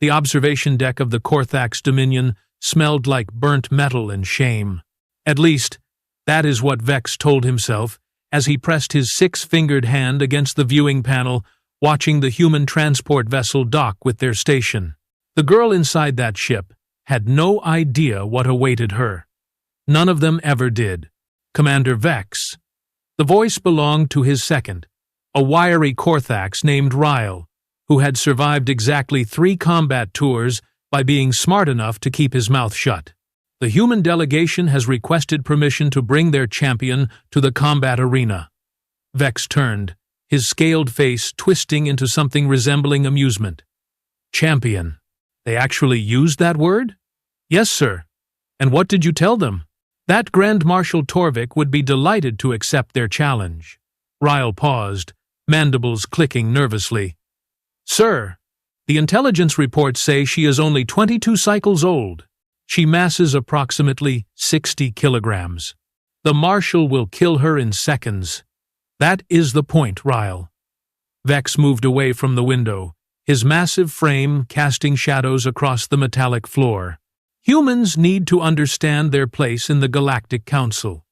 The observation deck of the Korthax Dominion smelled like burnt metal and shame. At least, that is what Vex told himself as he pressed his six-fingered hand against the viewing panel, watching the human transport vessel dock with their station. The girl inside that ship had no idea what awaited her. None of them ever did. Commander Vex. The voice belonged to his second, a wiry Korthax named Ryle, who had survived exactly 3 combat tours by being smart enough to keep his mouth shut. The human delegation has requested permission to bring their champion to the combat arena. Vex turned, his scaled face twisting into something resembling amusement. Champion. They actually used that word? Yes, sir. And what did you tell them? That Grand Marshal Torvik would be delighted to accept their challenge. Ryle paused, mandibles clicking nervously. Sir, the intelligence reports say she is only 22 cycles old. She masses approximately 60 kilograms. The Marshal will kill her in seconds. That is the point, Ryle. Vex moved away from the window, his massive frame casting shadows across the metallic floor. Humans need to understand their place in the Galactic Council.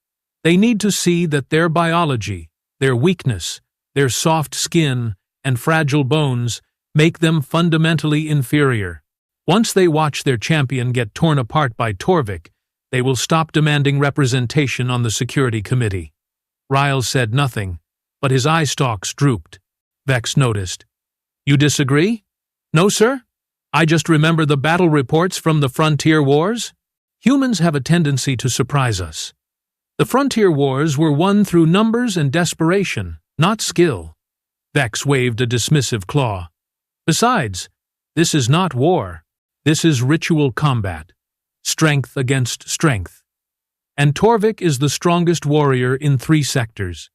They need to see that their biology, their weakness, their soft skin, and fragile bones make them fundamentally inferior. Once they watch their champion get torn apart by Torvik, they will stop demanding representation on the Security Committee. Ryle said nothing, but his eye stalks drooped. Vex noticed. You disagree? No, sir? I just remember the battle reports from the Frontier Wars. Humans have a tendency to surprise us. The Frontier Wars were won through numbers and desperation, not skill. Vex waved a dismissive claw. Besides, this is not war. This is ritual combat. Strength against strength. And Torvik is the strongest warrior in 3 sectors.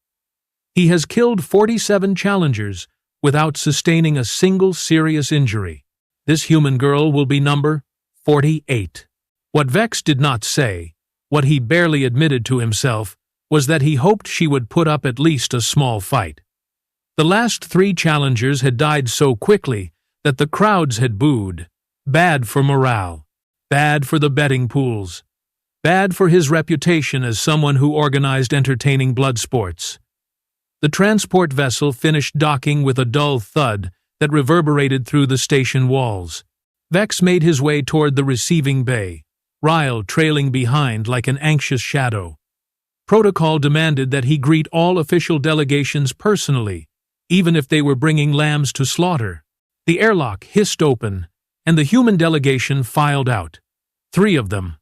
He has killed 47 challengers without sustaining a single serious injury. This human girl will be number 48. What Vex did not say, what he barely admitted to himself, was that he hoped she would put up at least a small fight. The last 3 challengers had died so quickly that the crowds had booed. Bad for morale. Bad for the betting pools. Bad for his reputation as someone who organized entertaining blood sports. The transport vessel finished docking with a dull thud that reverberated through the station walls. Vex made his way toward the receiving bay, Ryle trailing behind like an anxious shadow. Protocol demanded that he greet all official delegations personally, even if they were bringing lambs to slaughter. The airlock hissed open, and the human delegation filed out. 3 of them.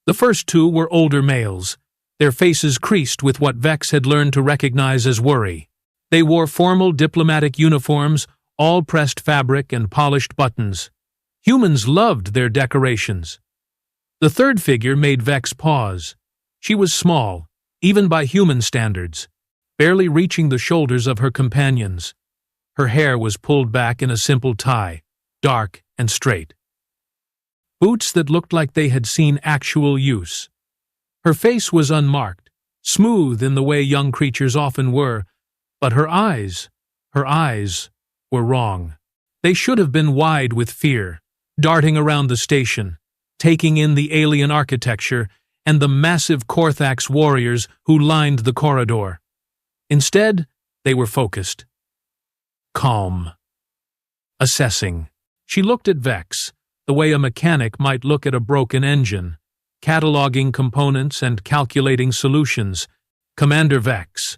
The first 2 were older males, their faces creased with what Vex had learned to recognize as worry. They wore formal diplomatic uniforms, all pressed fabric and polished buttons. Humans loved their decorations. The third figure made Vex pause. She was small, even by human standards, barely reaching the shoulders of her companions. Her hair was pulled back in a simple tie, dark and straight. Boots that looked like they had seen actual use. Her face was unmarked, smooth in the way young creatures often were, but her eyes were wrong. They should have been wide with fear, darting around the station, taking in the alien architecture and the massive Korthax warriors who lined the corridor. Instead, they were focused. Calm. Assessing. She looked at Vex, the way a mechanic might look at a broken engine, cataloging components and calculating solutions. Commander Vex.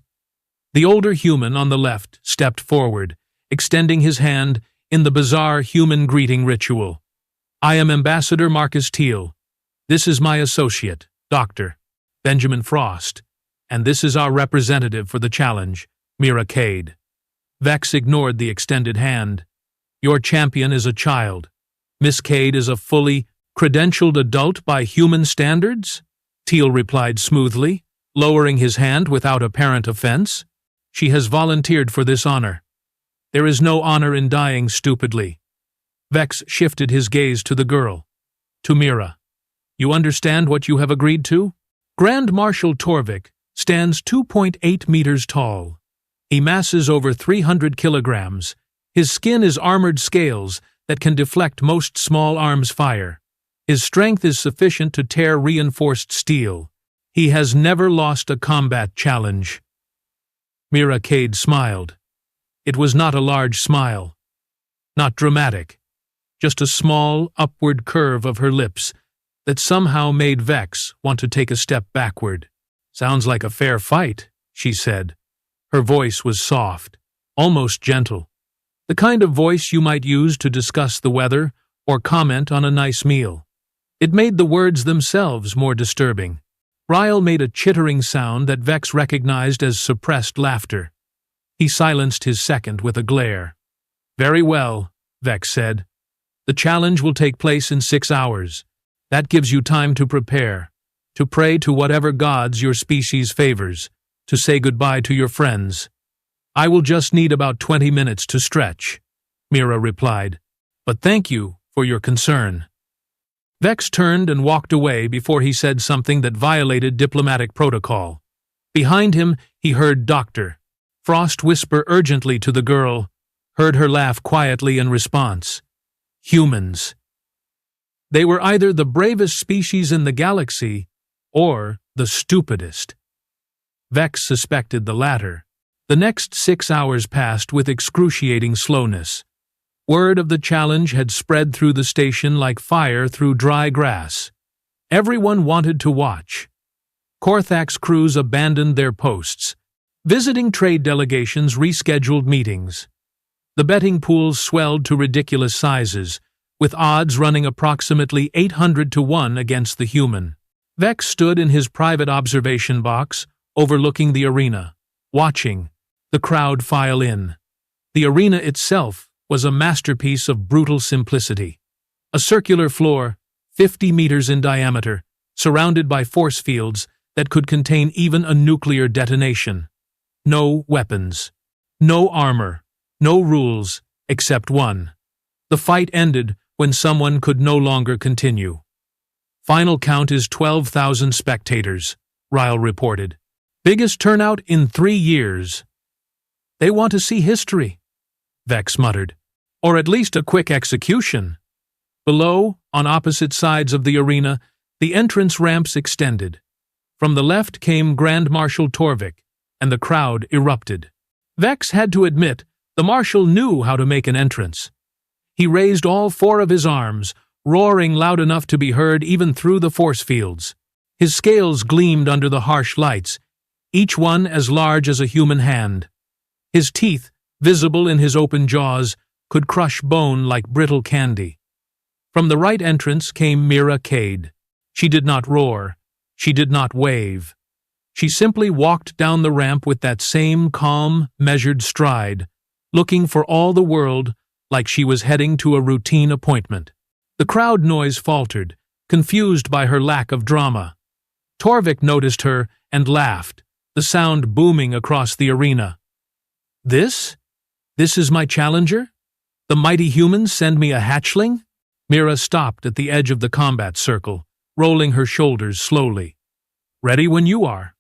The older human on the left stepped forward, extending his hand in the bizarre human greeting ritual. I am Ambassador Marcus Teal. This is my associate, Dr. Benjamin Frost, and this is our representative for the challenge, Mira Kade. Vex ignored the extended hand. Your champion is a child. Miss Kade is a fully credentialed adult by human standards? Teal replied smoothly, lowering his hand without apparent offense. She has volunteered for this honor. There is no honor in dying stupidly. Vex shifted his gaze to the girl. To Mira. You understand what you have agreed to? Grand Marshal Torvik stands 2.8 meters tall. He masses over 300 kilograms. His skin is armored scales that can deflect most small arms fire. His strength is sufficient to tear reinforced steel. He has never lost a combat challenge. Mira Kade smiled. It was not a large smile. Not dramatic. Just a small, upward curve of her lips that somehow made Vex want to take a step backward. "Sounds like a fair fight," she said. Her voice was soft, almost gentle. The kind of voice you might use to discuss the weather or comment on a nice meal. It made the words themselves more disturbing. Ryle made a chittering sound that Vex recognized as suppressed laughter. He silenced his second with a glare. "Very well," Vex said. "The challenge will take place in 6 hours. That gives you time to prepare, to pray to whatever gods your species favors, to say goodbye to your friends." "I will just need about 20 minutes to stretch," Mira replied. "But thank you for your concern." Vex turned and walked away before he said something that violated diplomatic protocol. Behind him, he heard Dr. Frost whisper urgently to the girl, heard her laugh quietly in response. Humans. They were either the bravest species in the galaxy or the stupidest. Vex suspected the latter. The next 6 hours passed with excruciating slowness. Word of the challenge had spread through the station like fire through dry grass. Everyone wanted to watch. Korthax crews abandoned their posts. Visiting trade delegations rescheduled meetings. The betting pools swelled to ridiculous sizes, with odds running approximately 800 to 1 against the human. Vex stood in his private observation box, overlooking the arena, watching the crowd file in. The arena itself was a masterpiece of brutal simplicity. A circular floor, 50 meters in diameter, surrounded by force fields that could contain even a nuclear detonation. No weapons. No armor. No rules, except one. The fight ended when someone could no longer continue. "Final count is 12,000 spectators," Ryle reported. "Biggest turnout in 3 years." "They want to see history," Vex muttered. "Or at least a quick execution." Below, on opposite sides of the arena, the entrance ramps extended. From the left came Grand Marshal Torvik, and the crowd erupted. Vex had to admit the Marshal knew how to make an entrance. He raised all 4 of his arms, roaring loud enough to be heard even through the force fields. His scales gleamed under the harsh lights, each one as large as a human hand. His teeth, visible in his open jaws, could crush bone like brittle candy. From the right entrance came Mira Kade. She did not roar. She did not wave. She simply walked down the ramp with that same calm, measured stride, looking for all the world like she was heading to a routine appointment. The crowd noise faltered, confused by her lack of drama. Torvik noticed her and laughed, the sound booming across the arena. This is my challenger? The mighty humans send me a hatchling?" Mira stopped at the edge of the combat circle, rolling her shoulders slowly. "Ready when you are."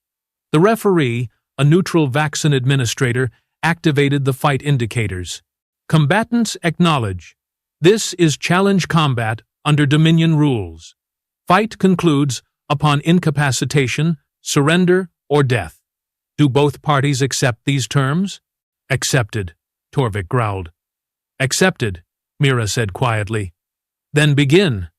The referee, a neutral vaccine administrator, activated the fight indicators. "Combatants acknowledge. This is challenge combat under Dominion rules. Fight concludes upon incapacitation, surrender, or death. Do both parties accept these terms?" "Accepted," Torvik growled. "Accepted," Mira said quietly. "Then begin."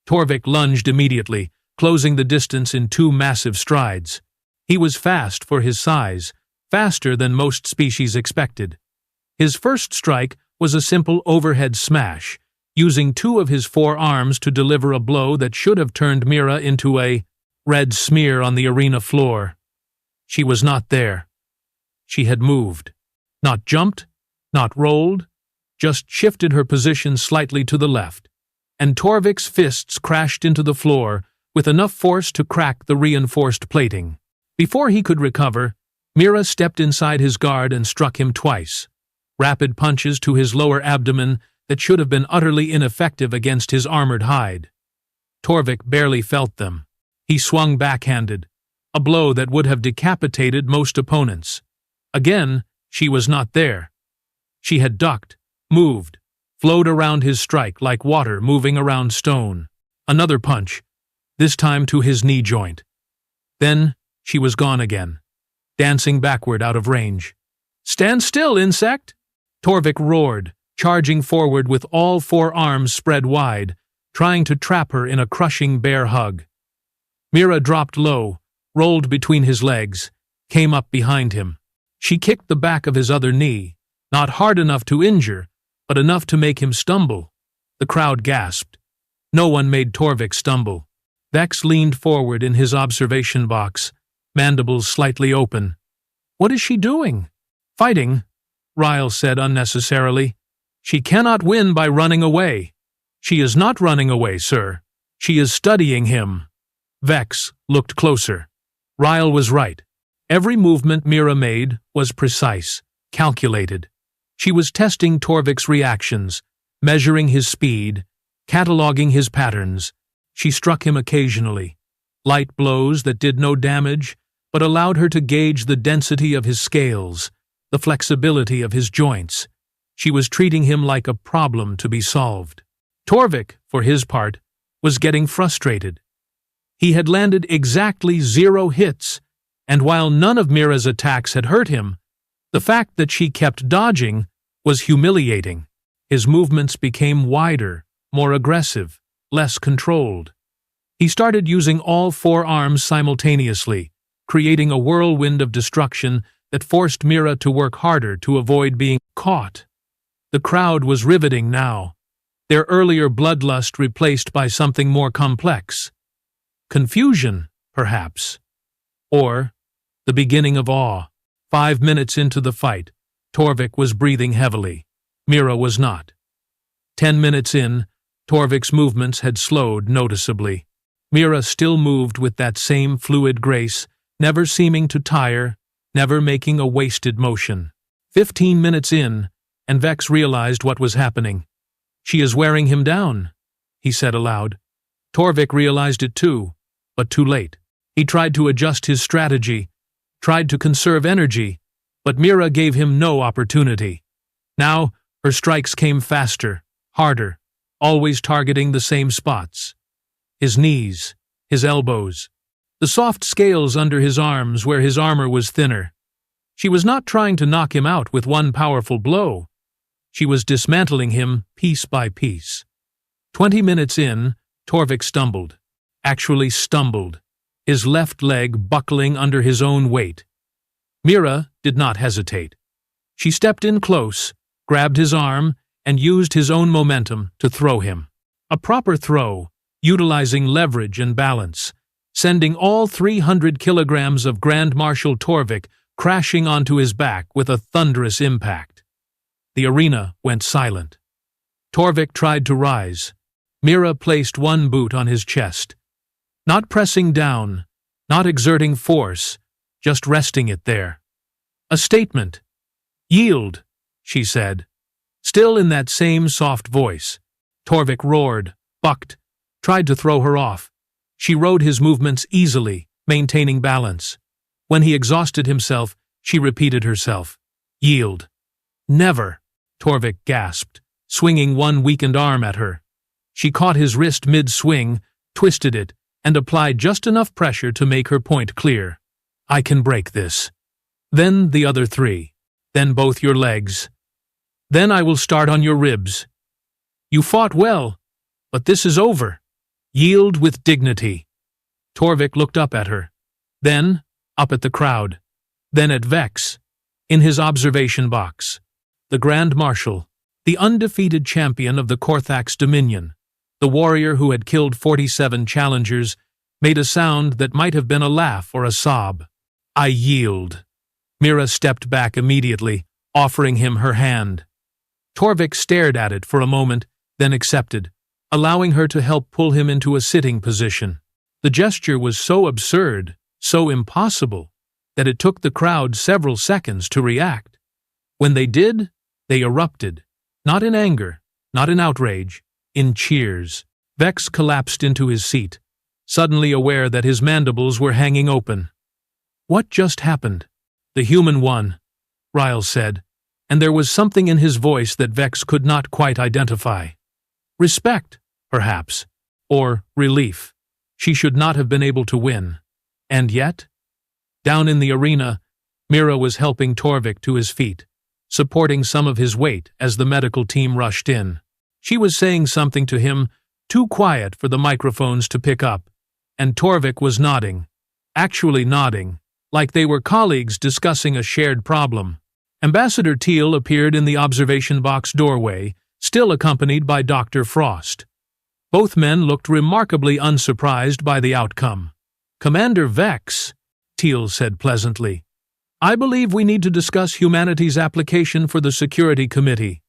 Torvik lunged immediately, closing the distance in 2 massive strides. He was fast for his size, faster than most species expected. His first strike was a simple overhead smash, using 2 of his 4 arms to deliver a blow that should have turned Mira into a red smear on the arena floor. She was not there. She had moved. Not jumped, not rolled, just shifted her position slightly to the left, and Torvik's fists crashed into the floor with enough force to crack the reinforced plating. Before he could recover, Mira stepped inside his guard and struck him twice, rapid punches to his lower abdomen that should have been utterly ineffective against his armored hide. Torvik barely felt them. He swung backhanded, a blow that would have decapitated most opponents. Again, she was not there. She had ducked, moved, flowed around his strike like water moving around stone. Another punch, this time to his knee joint. Then she was gone again, dancing backward out of range. "Stand still, insect!" Torvik roared, charging forward with all four arms spread wide, trying to trap her in a crushing bear hug. Mira dropped low, rolled between his legs, came up behind him. She kicked the back of his other knee, not hard enough to injure, but enough to make him stumble. The crowd gasped. No one made Torvik stumble. Vex leaned forward in his observation box, mandibles slightly open. "What is she doing?" "Fighting," Ryle said unnecessarily. "She cannot win by running away." "She is not running away, sir. She is studying him." Vex looked closer. Ryle was right. Every movement Mira made was precise, calculated. She was testing Torvik's reactions, measuring his speed, cataloging his patterns. She struck him occasionally, light blows that did no damage, but allowed her to gauge the density of his scales, the flexibility of his joints. She was treating him like a problem to be solved. Torvik, for his part, was getting frustrated. He had landed exactly 0 hits, and while none of Mira's attacks had hurt him, the fact that she kept dodging was humiliating. His movements became wider, more aggressive, less controlled. He started using all four arms simultaneously, creating a whirlwind of destruction that forced Mira to work harder to avoid being caught. The crowd was riveting now, their earlier bloodlust replaced by something more complex. Confusion, perhaps. Or the beginning of awe. 5 minutes into the fight, Torvik was breathing heavily. Mira was not. 10 minutes in, Torvik's movements had slowed noticeably. Mira still moved with that same fluid grace, never seeming to tire, never making a wasted motion. 15 minutes in, and Vex realized what was happening. "She is wearing him down," he said aloud. Torvik realized it too, but too late. He tried to adjust his strategy, tried to conserve energy, but Mira gave him no opportunity. Now, her strikes came faster, harder, always targeting the same spots. His knees, his elbows, the soft scales under his arms where his armor was thinner. She was not trying to knock him out with one powerful blow. She was dismantling him piece by piece. 20 minutes in, Torvik stumbled. Actually stumbled, his left leg buckling under his own weight. Mira did not hesitate. She stepped in close, grabbed his arm, and used his own momentum to throw him. A proper throw, utilizing leverage and balance, sending all 300 kilograms of Grand Marshal Torvik crashing onto his back with a thunderous impact. The arena went silent. Torvik tried to rise. Mira placed one boot on his chest. Not pressing down, not exerting force, just resting it there. A statement. "Yield," she said, still in that same soft voice. Torvik roared, bucked, tried to throw her off. She rode his movements easily, maintaining balance. When he exhausted himself, she repeated herself. "Yield." "Never," Torvik gasped, swinging one weakened arm at her. She caught his wrist mid-swing, twisted it, and applied just enough pressure to make her point clear. "I can break this. Then the other 3. Then both your legs. Then I will start on your ribs. You fought well, but this is over. Yield with dignity." Torvik looked up at her, then up at the crowd, then at Vex, in his observation box. The Grand Marshal, the undefeated champion of the Korthax Dominion, the warrior who had killed 47 challengers, made a sound that might have been a laugh or a sob. "I yield." Mira stepped back immediately, offering him her hand. Torvik stared at it for a moment, then accepted, allowing her to help pull him into a sitting position. The gesture was so absurd, so impossible, that it took the crowd several seconds to react. When they did, they erupted, not in anger, not in outrage, in cheers. Vex collapsed into his seat, suddenly aware that his mandibles were hanging open. "What just happened?" "The human won," Ryle said, and there was something in his voice that Vex could not quite identify. Respect, perhaps, or relief. She should not have been able to win. And yet? Down in the arena, Mira was helping Torvik to his feet, supporting some of his weight as the medical team rushed in. She was saying something to him, too quiet for the microphones to pick up, and Torvik was nodding, actually nodding, like they were colleagues discussing a shared problem. Ambassador Teal appeared in the observation box doorway, still accompanied by Dr. Frost. Both men looked remarkably unsurprised by the outcome. "Commander Vex," Teal said pleasantly, "I believe we need to discuss humanity's application for the Security Committee."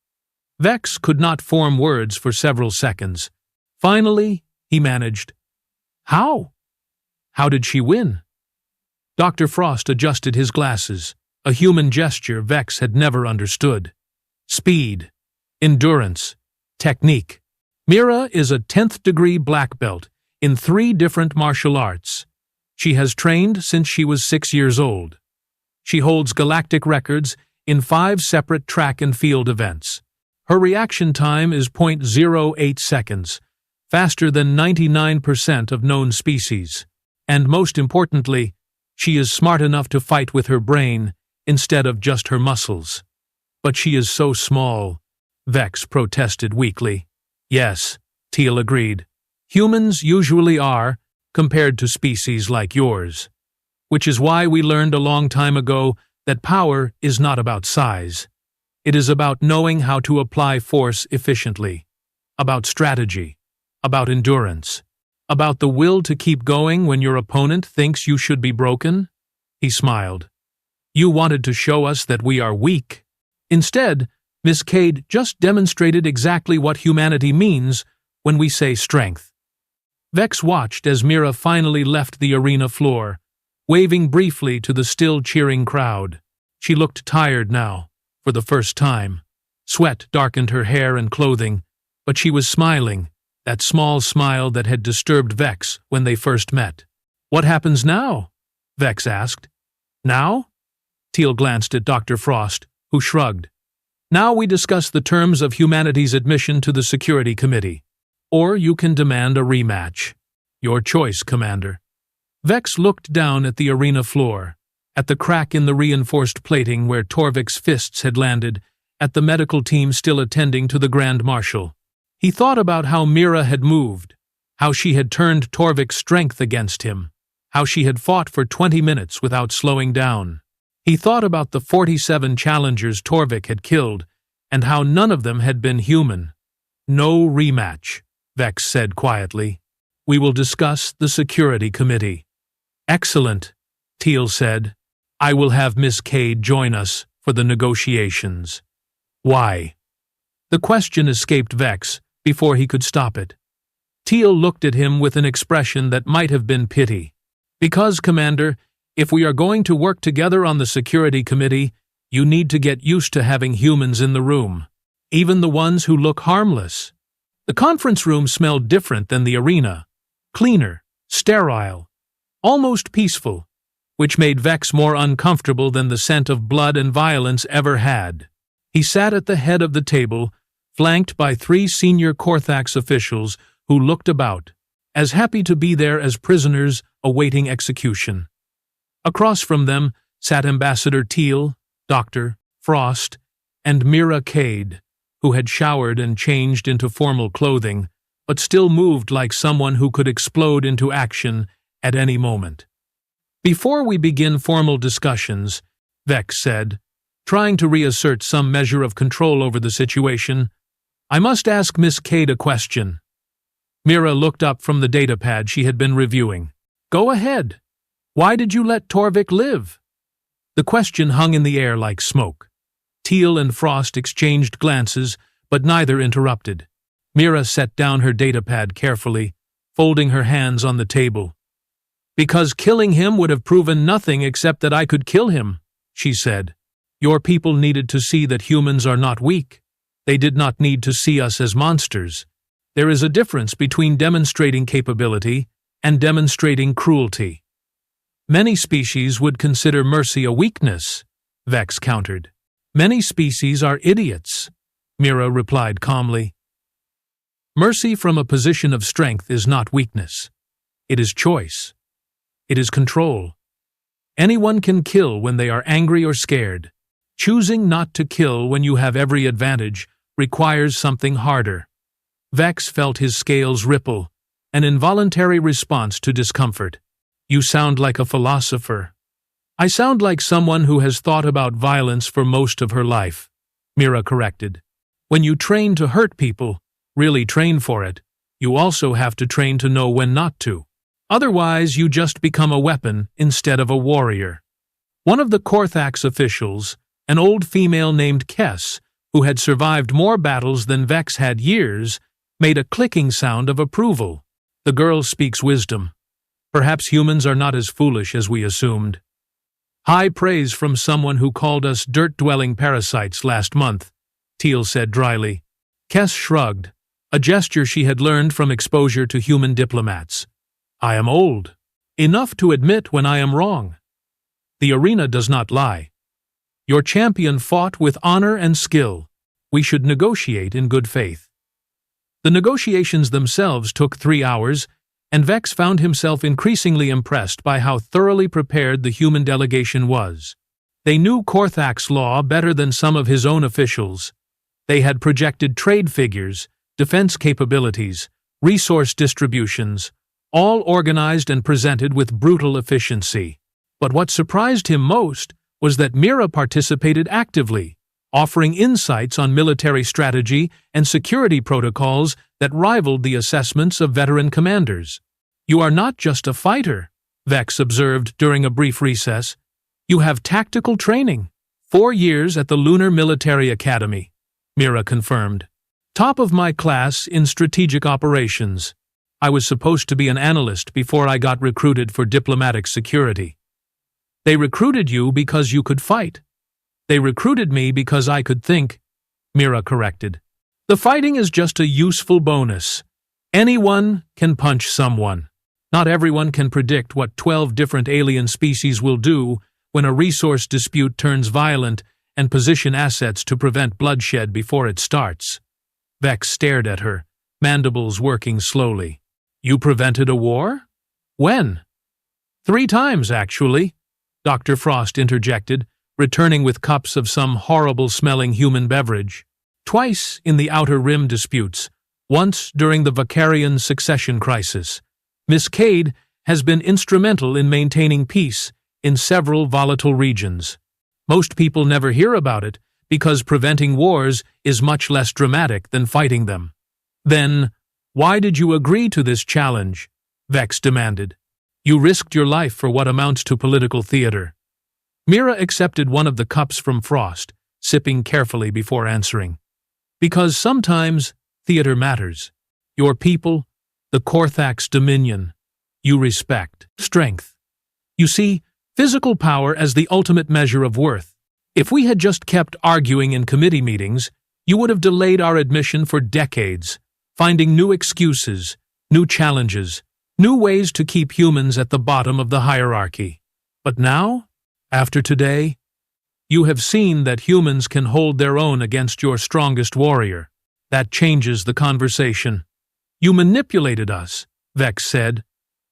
Vex could not form words for several seconds. Finally, he managed, "How? How did she win?" Dr. Frost adjusted his glasses, a human gesture Vex had never understood. Speed, endurance, technique. Mira is a 10th degree black belt in 3 different martial arts. She has trained since she was 6 years old. She holds galactic records in 5 separate track and field events. Her reaction time is 0.08 seconds, faster than 99% of known species. And most importantly, she is smart enough to fight with her brain instead of just her muscles. But she is so small, Vex protested weakly. Yes, Teal agreed. Humans usually are, compared to species like yours. Which is why we learned a long time ago that power is not about size. It is about knowing how to apply force efficiently, about strategy, about endurance, about the will to keep going when your opponent thinks you should be broken. He smiled. You wanted to show us that we are weak. Instead, Miss Kade just demonstrated exactly what humanity means when we say strength. Vex watched as Mira finally left the arena floor, waving briefly to the still cheering crowd. She looked tired now, for the first time. Sweat darkened her hair and clothing, but she was smiling, that small smile that had disturbed Vex when they first met. What happens now? Vex asked. Now? Teal glanced at Dr. Frost, who shrugged. Now we discuss the terms of humanity's admission to the Security Committee. Or you can demand a rematch. Your choice, Commander. Vex looked down at the arena floor, at the crack in the reinforced plating where Torvik's fists had landed, at the medical team still attending to the Grand Marshal. He thought about how Mira had moved, how she had turned Torvik's strength against him, how she had fought for 20 minutes without slowing down. He thought about the 47 challengers Torvik had killed, and how none of them had been human. No rematch, Vex said quietly. We will discuss the Security Committee. Excellent, Teal said. I will have Miss Kade join us for the negotiations. Why? The question escaped Vex before he could stop it. Teal looked at him with an expression that might have been pity. Because, Commander, if we are going to work together on the Security Committee, you need to get used to having humans in the room, even the ones who look harmless. The conference room smelled different than the arena, cleaner, sterile, almost peaceful, which made Vex more uncomfortable than the scent of blood and violence ever had. He sat at the head of the table, flanked by 3 senior Korthax officials who looked about, as happy to be there as prisoners awaiting execution. Across from them sat Ambassador Teal, Dr. Frost, and Mira Kade, who had showered and changed into formal clothing, but still moved like someone who could explode into action at any moment. Before we begin formal discussions, Vex said, trying to reassert some measure of control over the situation, I must ask Miss Kade a question. Mira looked up from the datapad she had been reviewing. Go ahead. Why did you let Torvik live? The question hung in the air like smoke. Teal and Frost exchanged glances, but neither interrupted. Mira set down her datapad carefully, folding her hands on the table. Because killing him would have proven nothing except that I could kill him, she said. Your people needed to see that humans are not weak. They did not need to see us as monsters. There is a difference between demonstrating capability and demonstrating cruelty. Many species would consider mercy a weakness, Vex countered. Many species are idiots, Mira replied calmly. Mercy from a position of strength is not weakness. It is choice. It is control. Anyone can kill when they are angry or scared. Choosing not to kill when you have every advantage requires something harder. Vex felt his scales ripple, an involuntary response to discomfort. You sound like a philosopher. I sound like someone who has thought about violence for most of her life, Mira corrected. When you train to hurt people, really train for it, you also have to train to know when not to. Otherwise, you just become a weapon instead of a warrior. One of the Korthax officials, an old female named Kess, who had survived more battles than Vex had years, made a clicking sound of approval. The girl speaks wisdom. Perhaps humans are not as foolish as we assumed. High praise from someone who called us dirt-dwelling parasites last month, Teal said dryly. Kess shrugged, a gesture she had learned from exposure to human diplomats. I am old. Enough to admit when I am wrong. The arena does not lie. Your champion fought with honor and skill. We should negotiate in good faith. The negotiations themselves took 3 hours, and Vex found himself increasingly impressed by how thoroughly prepared the human delegation was. They knew Korthax law better than some of his own officials. They had projected trade figures, defense capabilities, resource distributions, all organized and presented with brutal efficiency. But what surprised him most was that Mira participated actively, offering insights on military strategy and security protocols that rivaled the assessments of veteran commanders. You are not just a fighter, Vex observed during a brief recess. You have tactical training. 4 years at the Lunar Military Academy, Mira confirmed. Top of my class in strategic operations. I was supposed to be an analyst before I got recruited for diplomatic security. They recruited you because you could fight. They recruited me because I could think, Mira corrected. The fighting is just a useful bonus. Anyone can punch someone. Not everyone can predict what 12 different alien species will do when a resource dispute turns violent and position assets to prevent bloodshed before it starts. Vex stared at her, mandibles working slowly. You prevented a war? When? 3 times, actually, Dr. Frost interjected, returning with cups of some horrible-smelling human beverage. Twice in the Outer Rim disputes, once during the Vicarian succession crisis. Miss Kade has been instrumental in maintaining peace in several volatile regions. Most people never hear about it because preventing wars is much less dramatic than fighting them. Then, why did you agree to this challenge? Vex demanded. You risked your life for what amounts to political theater. Mira accepted one of the cups from Frost, sipping carefully before answering. Because sometimes theater matters. Your people, the Korthax Dominion, you respect. Strength. You see, physical power as the ultimate measure of worth. If we had just kept arguing in committee meetings, you would have delayed our admission for decades, finding new excuses, new challenges, new ways to keep humans at the bottom of the hierarchy. But now, after today, you have seen that humans can hold their own against your strongest warrior. That changes the conversation. You manipulated us, Vex said,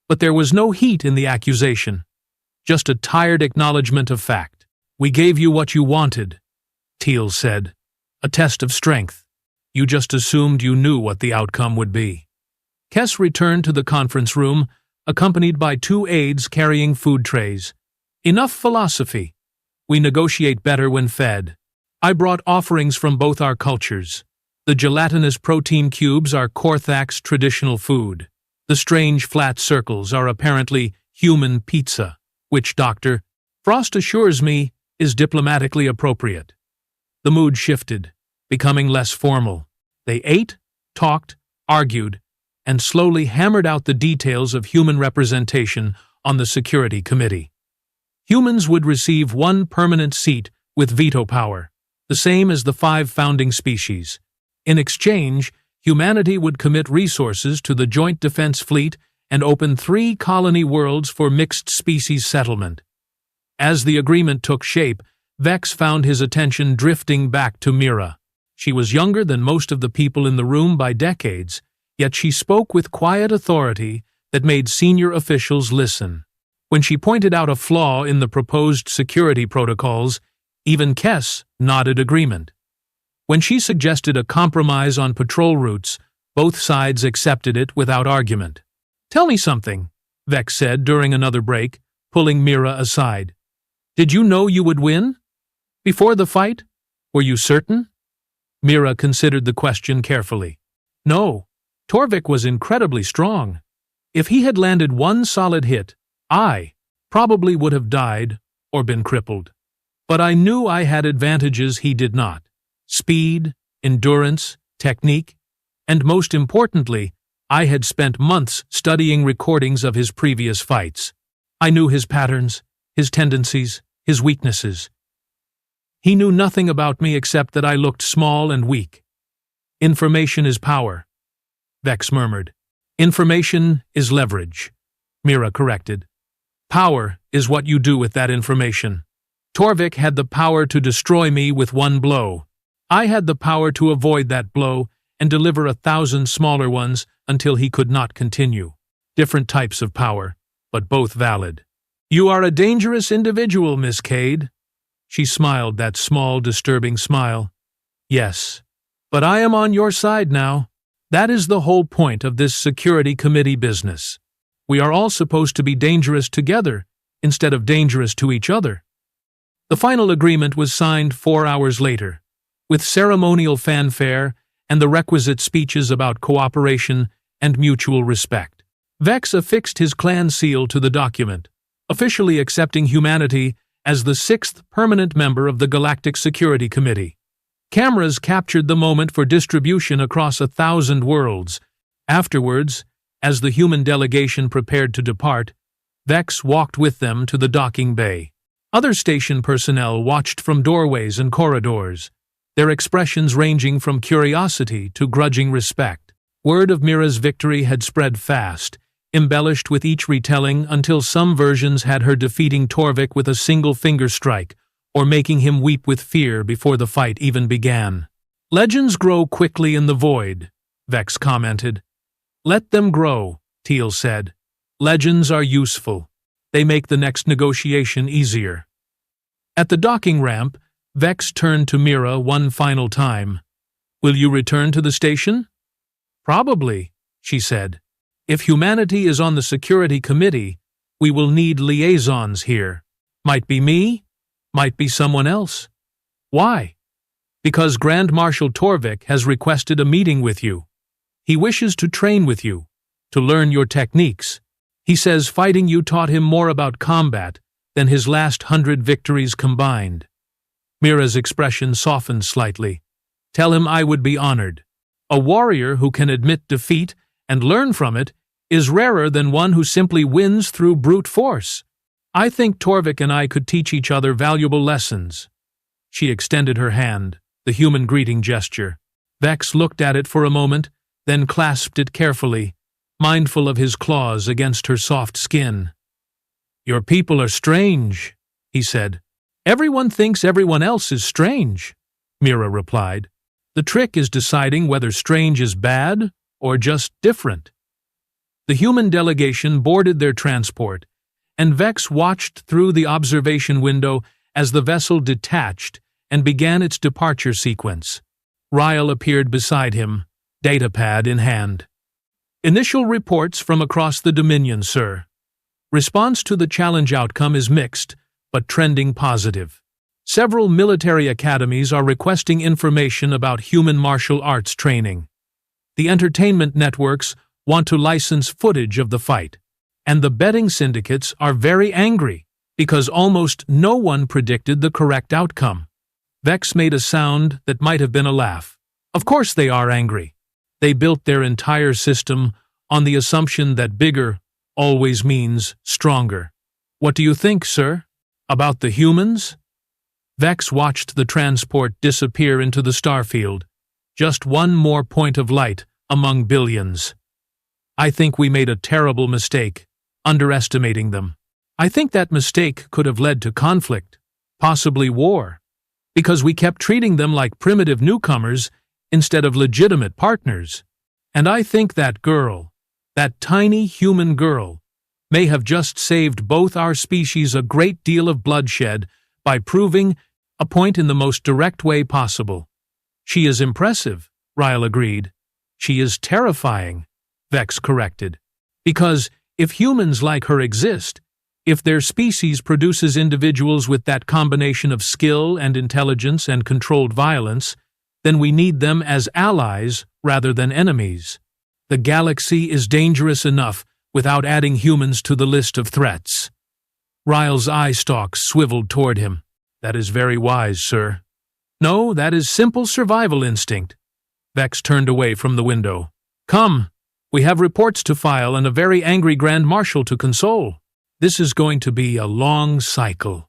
but there was no heat in the accusation, just a tired acknowledgement of fact. We gave you what you wanted, Teal said, a test of strength. You just assumed you knew what the outcome would be. Kess returned to the conference room, accompanied by 2 aides carrying food trays. Enough philosophy. We negotiate better when fed. I brought offerings from both our cultures. The gelatinous protein cubes are Korthax traditional food. The strange flat circles are apparently human pizza, which Dr. Frost assures me is diplomatically appropriate. The mood shifted, becoming less formal. They ate, talked, argued, and slowly hammered out the details of human representation on the Security Committee. Humans would receive 1 permanent seat with veto power, the same as the 5 founding species. In exchange, humanity would commit resources to the Joint Defense Fleet and open 3 colony worlds for mixed-species settlement. As the agreement took shape, Vex found his attention drifting back to Mira. She was younger than most of the people in the room by decades, yet she spoke with quiet authority that made senior officials listen. When she pointed out a flaw in the proposed security protocols, even Kess nodded agreement. When she suggested a compromise on patrol routes, both sides accepted it without argument. "Tell me something," Vex said during another break, pulling Mira aside. "Did you know you would win? Before the fight? Were you certain?" Mira considered the question carefully. "No, Torvik was incredibly strong. If he had landed one solid hit, I probably would have died or been crippled. But I knew I had advantages he did not. Speed, endurance, technique, and most importantly, I had spent months studying recordings of his previous fights. I knew his patterns, his tendencies, his weaknesses. He knew nothing about me except that I looked small and weak. Information is power," Vex murmured. "Information is leverage," Mira corrected. "Power is what you do with that information. Torvik had the power to destroy me with one blow. I had the power to avoid that blow and deliver 1,000 smaller ones until he could not continue. Different types of power, but both valid." "You are a dangerous individual, Miss Kade." She smiled that small, disturbing smile. "Yes, but I am on your side now. That is the whole point of this security committee business. We are all supposed to be dangerous together instead of dangerous to each other." The final agreement was signed 4 hours later, with ceremonial fanfare and the requisite speeches about cooperation and mutual respect. Vex affixed his clan seal to the document, officially accepting humanity as the 6th permanent member of the Galactic Security Committee. Cameras captured the moment for distribution across 1,000 worlds. Afterwards, as the human delegation prepared to depart, Vex walked with them to the docking bay. Other station personnel watched from doorways and corridors, their expressions ranging from curiosity to grudging respect. Word of Mira's victory had spread fast, embellished with each retelling until some versions had her defeating Torvik with a single finger strike, or making him weep with fear before the fight even began. "Legends grow quickly in the void," Vex commented. "Let them grow," Teal said. "Legends are useful. They make the next negotiation easier." At the docking ramp, Vex turned to Mira one final time. "Will you return to the station?" "Probably," she said. "If humanity is on the security committee, we will need liaisons here. Might be me, might be someone else." "Why?" "Because Grand Marshal Torvik has requested a meeting with you. He wishes to train with you, to learn your techniques. He says fighting you taught him more about combat than his last 100 victories combined." Mira's expression softened slightly. "Tell him I would be honored. A warrior who can admit defeat and learn from it is rarer than one who simply wins through brute force. I think Torvik and I could teach each other valuable lessons." She extended her hand, the human greeting gesture. Vex looked at it for a moment, then clasped it carefully, mindful of his claws against her soft skin. "Your people are strange," he said. "Everyone thinks everyone else is strange," Mira replied. "The trick is deciding whether strange is bad or just different." The human delegation boarded their transport, and Vex watched through the observation window as the vessel detached and began its departure sequence. Ryle appeared beside him, datapad in hand. "Initial reports from across the Dominion, sir. Response to the challenge outcome is mixed, but trending positive. Several military academies are requesting information about human martial arts training. The entertainment networks want to license footage of the fight. And the betting syndicates are very angry because almost no one predicted the correct outcome." Vex made a sound that might have been a laugh. "Of course they are angry. They built their entire system on the assumption that bigger always means stronger. What do you think, sir? About the humans?" Vex watched the transport disappear into the starfield. Just one more point of light among billions. "I think we made a terrible mistake, underestimating them. I think that mistake could have led to conflict. possibly war, because we kept treating them like primitive newcomers instead of legitimate partners. And I think that girl, that tiny human girl, may have just saved both our species a great deal of bloodshed by proving a point in the most direct way possible. She is impressive, Ryle agreed. She is terrifying, Vex corrected. Because if humans like her exist, if their species produces individuals with that combination of skill and intelligence and controlled violence, then we need them as allies rather than enemies. The galaxy is dangerous enough without adding humans to the list of threats. Ryle's eye stalks swiveled toward him. That is very wise, sir. No, that is simple survival instinct. Vex turned away from the window. Come, we have reports to file and a very angry Grand Marshal to console. This is going to be a long cycle.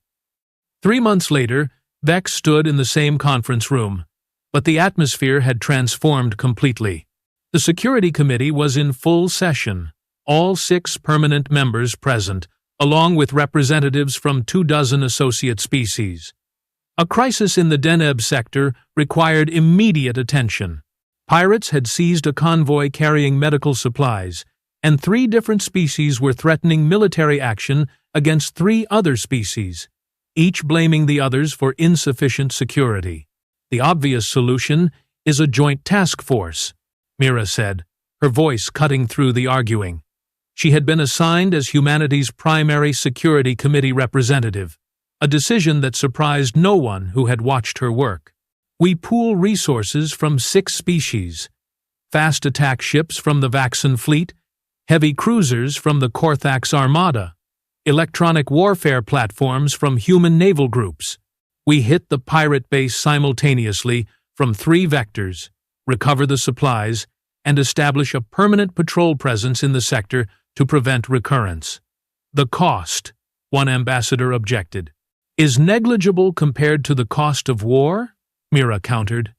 3 months later, Vex stood in the same conference room, but the atmosphere had transformed completely. The Security Committee was in full session, all 6 permanent members present, along with representatives from 24 associate species. A crisis in the Deneb sector required immediate attention. Pirates had seized a convoy carrying medical supplies, and 3 different species were threatening military action against 3 other species, each blaming the others for insufficient security. The obvious solution is a joint task force, Mira said, her voice cutting through the arguing. She had been assigned as humanity's primary Security Committee representative, a decision that surprised no one who had watched her work. We pool resources from 6 species: fast attack ships from the Vaxxon fleet, heavy cruisers from the Korthax Armada, electronic warfare platforms from human naval groups. We hit the pirate base simultaneously from 3 vectors, recover the supplies, and establish a permanent patrol presence in the sector to prevent recurrence. The cost, one ambassador objected, is negligible compared to the cost of war, Mira countered,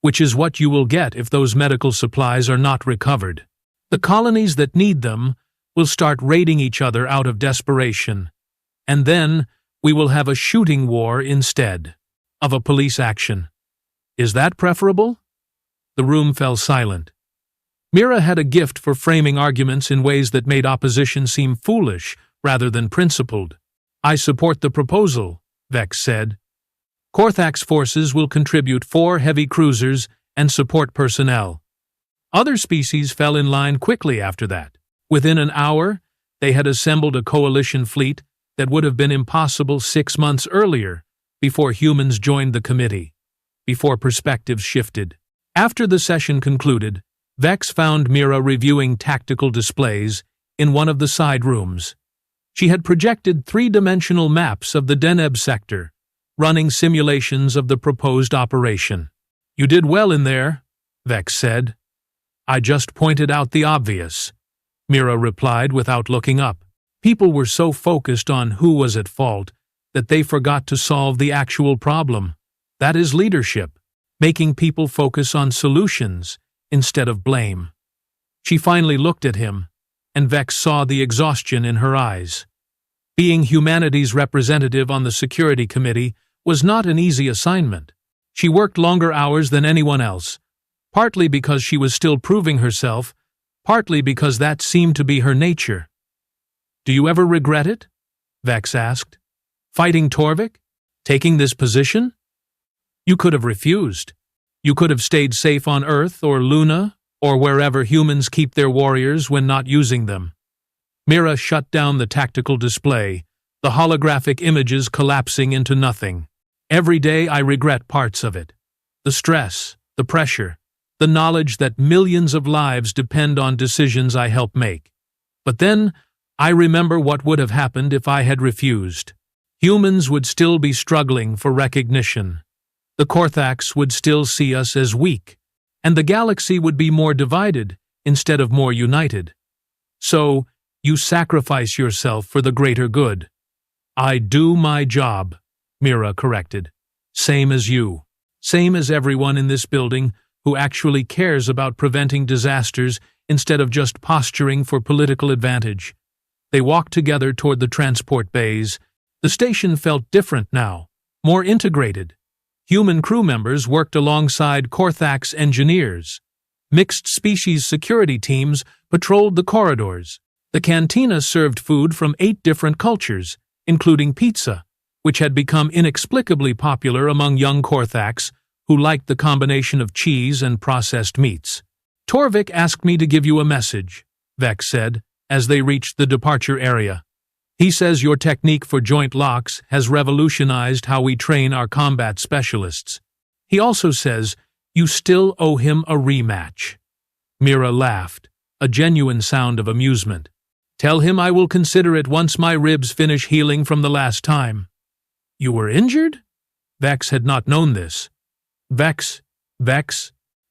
which is what you will get if those medical supplies are not recovered. The colonies that need them will start raiding each other out of desperation, and then we will have a shooting war instead of a police action. Is that preferable? The room fell silent. Mira had a gift for framing arguments in ways that made opposition seem foolish rather than principled. I support the proposal, Vex said. Korthax forces will contribute 4 heavy cruisers and support personnel. Other species fell in line quickly after that. Within an hour, they had assembled a coalition fleet that would have been impossible 6 months earlier, before humans joined the committee, before perspectives shifted. After the session concluded, Vex found Mira reviewing tactical displays in one of the side rooms. She had projected 3-dimensional maps of the Deneb sector, running simulations of the proposed operation. You did well in there, Vex said. I just pointed out the obvious, Mira replied without looking up. People were so focused on who was at fault that they forgot to solve the actual problem. That is leadership, making people focus on solutions instead of blame. She finally looked at him, and Vex saw the exhaustion in her eyes. Being humanity's representative on the Security Committee was not an easy assignment. She worked longer hours than anyone else, partly because she was still proving herself, partly because that seemed to be her nature. Do you ever regret it? Vex asked. Fighting Torvik? Taking this position? You could have refused. You could have stayed safe on Earth or Luna or wherever humans keep their warriors when not using them. Mira shut down the tactical display, the holographic images collapsing into nothing. Every day I regret parts of it. The stress, the pressure, the knowledge that millions of lives depend on decisions I help make. But then, I remember what would have happened if I had refused. Humans would still be struggling for recognition. The Korthax would still see us as weak, and the galaxy would be more divided instead of more united. So, you sacrifice yourself for the greater good. I do my job, Mira corrected. Same as you. Same as everyone in this building who actually cares about preventing disasters instead of just posturing for political advantage. They walked together toward the transport bays. The station felt different now, more integrated. Human crew members worked alongside Korthax engineers. Mixed-species security teams patrolled the corridors. The cantina served food from 8 different cultures, including pizza, which had become inexplicably popular among young Korthax who liked the combination of cheese and processed meats. "Torvik asked me to give you a message," Vex said, as they reached the departure area. "He says your technique for joint locks has revolutionized how we train our combat specialists. He also says you still owe him a rematch." Mira laughed, a genuine sound of amusement. "Tell him I will consider it once my ribs finish healing from the last time." "You were injured?" Vex had not known this. Vex.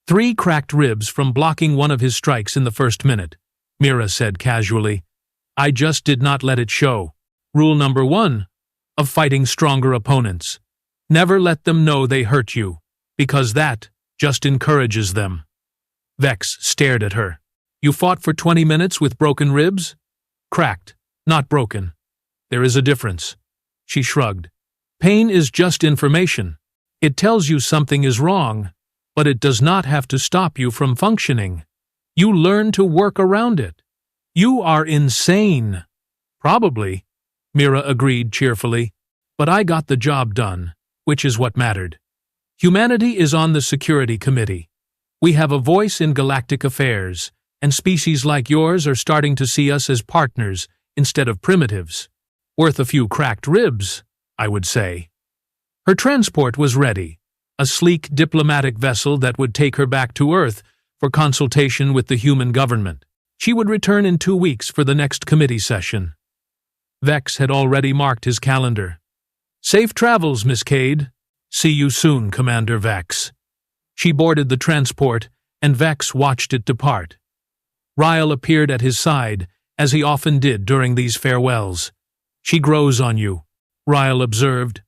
3 cracked ribs from blocking one of his strikes in the first minute," Mira said casually. "I just did not let it show. Rule number 1 of fighting stronger opponents. Never let them know they hurt you, because that just encourages them." Vex stared at her. "You fought for 20 minutes with broken ribs?" "Cracked, not broken. There is a difference." She shrugged. "Pain is just information. It tells you something is wrong, but it does not have to stop you from functioning. You learn to work around it." "You are insane." "Probably," Mira agreed cheerfully, "but I got the job done, which is what mattered. Humanity is on the Security Committee. We have a voice in galactic affairs, and species like yours are starting to see us as partners instead of primitives. Worth a few cracked ribs, I would say." Her transport was ready, a sleek diplomatic vessel that would take her back to Earth for consultation with the human government. She would return in 2 weeks for the next committee session. Vex had already marked his calendar. "Safe travels, Miss Kade. See you soon, Commander Vex." She boarded the transport, and Vex watched it depart. Ryle appeared at his side, as he often did during these farewells. "She grows on you," Ryle observed.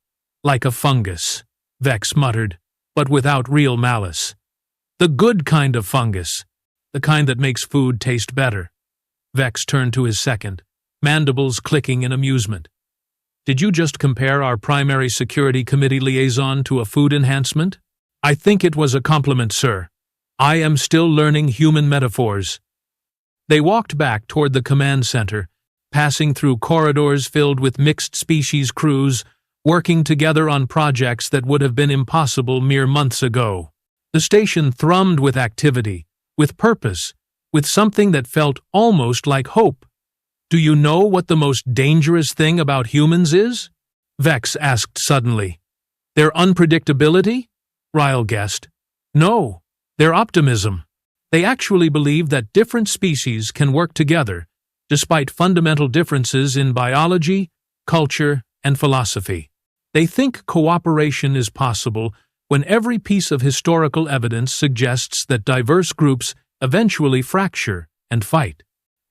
"Like a fungus," Vex muttered, but without real malice. "The good kind of fungus, the kind that makes food taste better." Vex turned to his second, mandibles clicking in amusement. "Did you just compare our primary security committee liaison to a food enhancement?" "I think it was a compliment, sir. I am still learning human metaphors." They walked back toward the command center, passing through corridors filled with mixed-species crews, working together on projects that would have been impossible mere months ago. The station thrummed with activity, with purpose, with something that felt almost like hope. "Do you know what the most dangerous thing about humans is?" Vex asked suddenly. "Their unpredictability?" Ryle guessed. "No, their optimism. They actually believe that different species can work together, despite fundamental differences in biology, culture, and philosophy. They think cooperation is possible when every piece of historical evidence suggests that diverse groups eventually fracture and fight.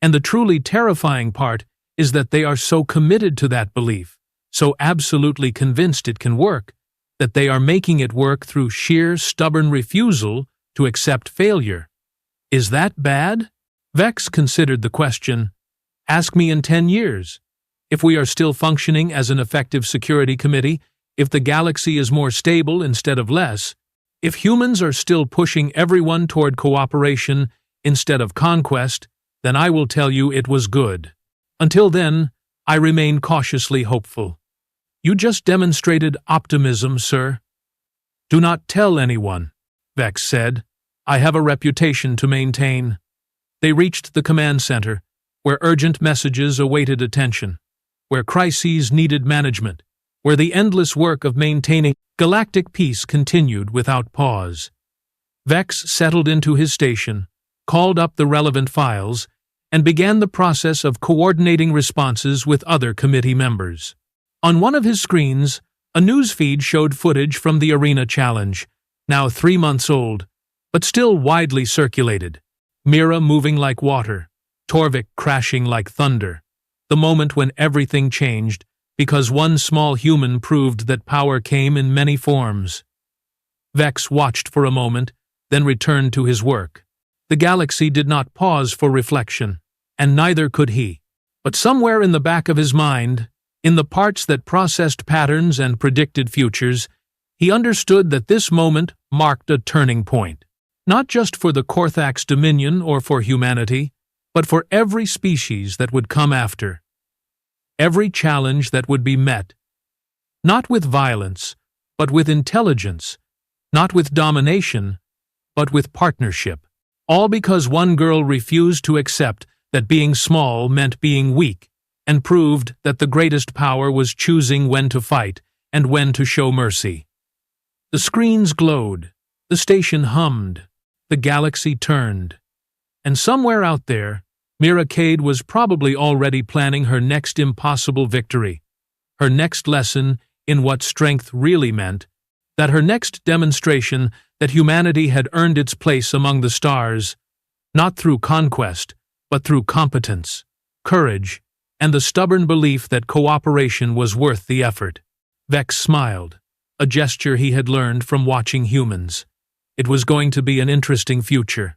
And the truly terrifying part is that they are so committed to that belief, so absolutely convinced it can work, that they are making it work through sheer stubborn refusal to accept failure. Is that bad?" Vex considered the question. "Ask me in 10 years. If we are still functioning as an effective security committee, if the galaxy is more stable instead of less, if humans are still pushing everyone toward cooperation instead of conquest, then I will tell you it was good. Until then, I remain cautiously hopeful." "You just demonstrated optimism, sir." "Do not tell anyone," Vex said. "I have a reputation to maintain." They reached the command center, where urgent messages awaited attention, where crises needed management, where the endless work of maintaining galactic peace continued without pause. Vex settled into his station, called up the relevant files, and began the process of coordinating responses with other committee members. On one of his screens, a newsfeed showed footage from the Arena Challenge, now 3 months old, but still widely circulated. Mira moving like water, Torvik crashing like thunder. The moment when everything changed, because one small human proved that power came in many forms. Vex watched for a moment, then returned to his work. The galaxy did not pause for reflection, and neither could he. But somewhere in the back of his mind, In the parts that processed patterns and predicted futures, he understood that this moment marked a turning point, not just for the Korthax Dominion or for humanity, but for every species that would come after. Every challenge that would be met, not with violence, but with intelligence, not with domination, but with partnership. All because one girl refused to accept that being small meant being weak, and proved that the greatest power was choosing when to fight and when to show mercy. The screens glowed, the station hummed, the galaxy turned. And somewhere out there, Mira Kade was probably already planning her next impossible victory, her next lesson in what strength really meant, that her next demonstration that humanity had earned its place among the stars, not through conquest, but through competence, courage, and the stubborn belief that cooperation was worth the effort. Vex smiled, a gesture he had learned from watching humans. It was going to be an interesting future.